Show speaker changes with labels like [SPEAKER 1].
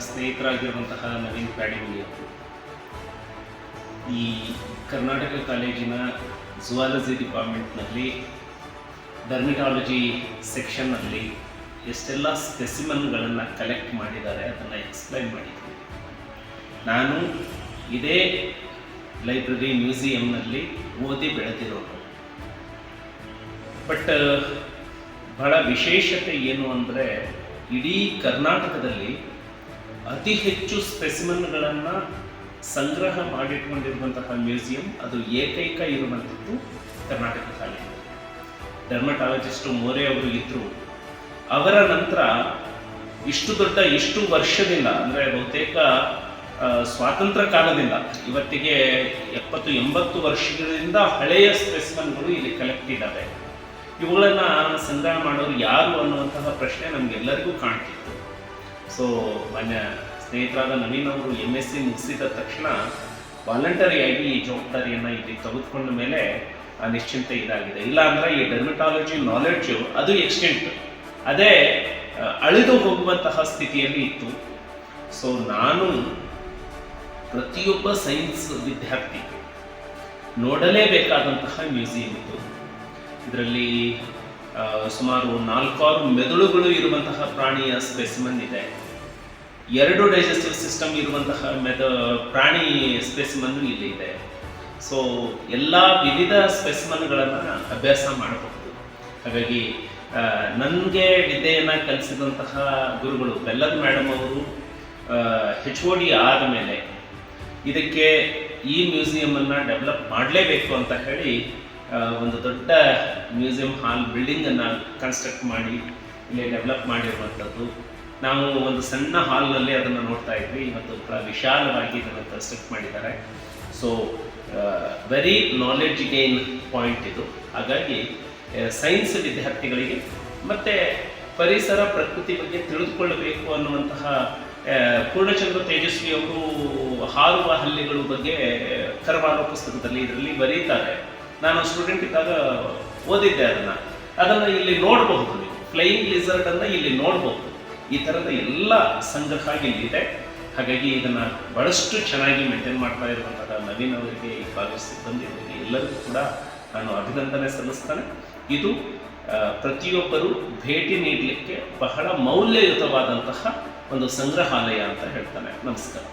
[SPEAKER 1] ಸ್ನೇಹಿತರಾಗಿರುವಂತಹ ನವೀನ್ ಪ್ಯಾಡಿಮನಿ ಅವರು ಈ ಕರ್ನಾಟಕ ಕಾಲೇಜಿನ ಝುವಾಲಜಿ ಡಿಪಾರ್ಟ್ಮೆಂಟ್ನಲ್ಲಿ ಡರ್ಮಿಟಾಲಜಿ ಸೆಕ್ಷನ್ನಲ್ಲಿ ಎಷ್ಟೆಲ್ಲ ಸ್ಪೆಸಿಮನ್ಗಳನ್ನು ಕಲೆಕ್ಟ್ ಮಾಡಿದ್ದಾರೆ ಅದನ್ನು ಎಕ್ಸ್ಪ್ಲೈನ್ ಮಾಡಿದ್ದೀನಿ. ನಾನು ಇದೇ ಲೈಬ್ರರಿ ಮ್ಯೂಸಿಯಂನಲ್ಲಿ ಓದಿ ಬೆಳೆದಿರೋದು. ಬಟ್ ಬಹಳ ವಿಶೇಷತೆ ಏನು ಅಂದರೆ ಇಡೀ ಕರ್ನಾಟಕದಲ್ಲಿ ಅತಿ ಹೆಚ್ಚು ಸ್ಪೆಸಿಮನ್ಗಳನ್ನು ಸಂಗ್ರಹ ಮಾಡಿಟ್ಕೊಂಡಿರುವಂತಹ ಮ್ಯೂಸಿಯಂ ಅದು ಏಕೈಕ ಇರುವಂಥದ್ದು ಕರ್ನಾಟಕ ಕಾಲೇಜು. ಡರ್ಮಟಾಲಜಿಸ್ಟು ಮೋರೆ ಅವರು ಇದ್ದರು. ಅವರ ನಂತರ ಇಷ್ಟು ವರ್ಷದಿಂದ ಅಂದರೆ ಬಹುತೇಕ ಸ್ವಾತಂತ್ರ್ಯ ಕಾಲದಿಂದ ಇವತ್ತಿಗೆ 70-80 ವರ್ಷಗಳಿಂದ ಹಳೆಯ ಸ್ಪೆಸಿಮನ್ಗಳು ಇಲ್ಲಿ ಕಲೆಕ್ಟ್ ಇದ್ದಾವೆ. ಇವುಗಳನ್ನು ಸಂಗ್ರಹ ಮಾಡೋರು ಯಾರು ಅನ್ನುವಂತಹ ಪ್ರಶ್ನೆ ನಮಗೆಲ್ಲರಿಗೂ ಕಾಣ್ತಿತ್ತು. ಸೊ ಮಾನ್ಯ ಸ್ನೇಹಿತರಾದ ನವೀನ್ ಅವರು MSc ಮುಗಿಸಿದ ತಕ್ಷಣ ವಾಲಂಟರಿಯಾಗಿ ಈ ಜವಾಬ್ದಾರಿಯನ್ನು ಇಲ್ಲಿ ತೆಗೆದುಕೊಂಡ ಮೇಲೆ ಆ ನಿಶ್ಚಿಂತೆ ಇದಾಗಿದೆ. ಇಲ್ಲ ಅಂದರೆ ಈ ಡರ್ಮಟಾಲಜಿ ನಾಲೆಡ್ಜು ಅದು ಎಕ್ಸ್ಟೆಂಟ್ ಅದೇ ಅಳಿದು ಹೋಗುವಂತಹ ಸ್ಥಿತಿಯಲ್ಲಿ ಇತ್ತು. ಸೊ ನಾನು ಪ್ರತಿಯೊಬ್ಬ ಸೈನ್ಸ್ ವಿದ್ಯಾರ್ಥಿ ನೋಡಲೇಬೇಕಾದಂತಹ ಮ್ಯೂಸಿಯಂ ಇದು. ಇದರಲ್ಲಿ ಸುಮಾರು 4-6 ಮೆದುಳುಗಳು ಇರುವಂತಹ ಪ್ರಾಣಿಯ ಸ್ಪೆಸಿಮನ್ ಇದೆ. 2 ಡೈಜೆಸ್ಟಿವ್ ಸಿಸ್ಟಮ್ ಇರುವಂತಹ ಪ್ರಾಣಿ ಸ್ಪೆಸಿಮನ್ನು ಇಲ್ಲಿ ಇದೆ. ಸೊ ಎಲ್ಲ ವಿವಿಧ ಸ್ಪೆಸಿಮನ್ಗಳನ್ನು ಅಭ್ಯಾಸ ಮಾಡಬಹುದು. ಹಾಗಾಗಿ ನನಗೆ ವಿದ್ಯೆಯನ್ನು ಕಲಿಸಿದಂತಹ ಗುರುಗಳು ಬೆಲ್ಲದ ಮೇಡಮ್ ಅವರು HOD ಆದ ಮೇಲೆ ಇದಕ್ಕೆ ಈ ಮ್ಯೂಸಿಯಮನ್ನು ಡೆವಲಪ್ ಮಾಡಲೇಬೇಕು ಅಂತ ಹೇಳಿ ಒಂದು ದೊಡ್ಡ ಮ್ಯೂಸಿಯಂ ಹಾಲ್ ಬಿಲ್ಡಿಂಗನ್ನು ಕನ್ಸ್ಟ್ರಕ್ಟ್ ಮಾಡಿ ಇಲ್ಲಿ ಡೆವಲಪ್ ಮಾಡಿರುವಂಥದ್ದು. ನಾವು ಒಂದು ಸಣ್ಣ ಹಾಲ್ನಲ್ಲಿ ಅದನ್ನು ನೋಡ್ತಾ ಇದ್ವಿ. ಇವತ್ತು ಬಹಳ ವಿಶಾಲವಾಗಿ ಇದನ್ನು ಕನ್ಸ್ಟ್ರಕ್ಟ್ ಮಾಡಿದ್ದಾರೆ. So very knowledge gain point ಇದು. ಹಾಗಾಗಿ ಸೈನ್ಸ್ ವಿದ್ಯಾರ್ಥಿಗಳಿಗೆ ಮತ್ತು ಪರಿಸರ ಪ್ರಕೃತಿ ಬಗ್ಗೆ ತಿಳಿದುಕೊಳ್ಳಬೇಕು ಅನ್ನುವಂತಹ ಪೂರ್ಣಚಂದ್ರ ತೇಜಸ್ವಿ ಅವರು ಹಾರುವ ಹಲ್ಲಿಗಳು ಬಗ್ಗೆ ಕರವಾರೋ ಪುಸ್ತಕದಲ್ಲಿ ಇದರಲ್ಲಿ ಬರೀತಾರೆ. ನಾನು ಸ್ಟೂಡೆಂಟ್ ಇದ್ದಾಗ ಓದಿದ್ದೆ. ಅದನ್ನು ಇಲ್ಲಿ ನೋಡಬಹುದು. ನೀವು ಫ್ಲೈಯಿಂಗ್ ಲಿಸರ್ಡನ್ನು ಇಲ್ಲಿ ನೋಡಬಹುದು. ಈ ಥರದ ಎಲ್ಲ ಸಂಗ್ರಹ ಇಲ್ಲಿದೆ. ಹಾಗಾಗಿ ಇದನ್ನು ಬಹಳಷ್ಟು ಚೆನ್ನಾಗಿ ಮೇಂಟೈನ್ ಮಾಡ್ತಾ ಇರುವಂತಹ ನವೀನ್ ಅವರಿಗೆ, ಈ ಕಾಲೇಜ್ ಸಿಬ್ಬಂದಿಯವರಿಗೆ ಎಲ್ಲರಿಗೂ ಕೂಡ ನಾನು ಅಭಿನಂದನೆ ಸಲ್ಲಿಸ್ತೇನೆ. ಇದು ಪ್ರತಿಯೊಬ್ಬರು ಭೇಟಿ ನೀಡಲಿಕ್ಕೆ ಬಹಳ ಮೌಲ್ಯಯುತವಾದಂತಹ ಒಂದು ಸಂಗ್ರಹಾಲಯ ಅಂತ ಹೇಳ್ತಾನೆ. ನಮಸ್ಕಾರ.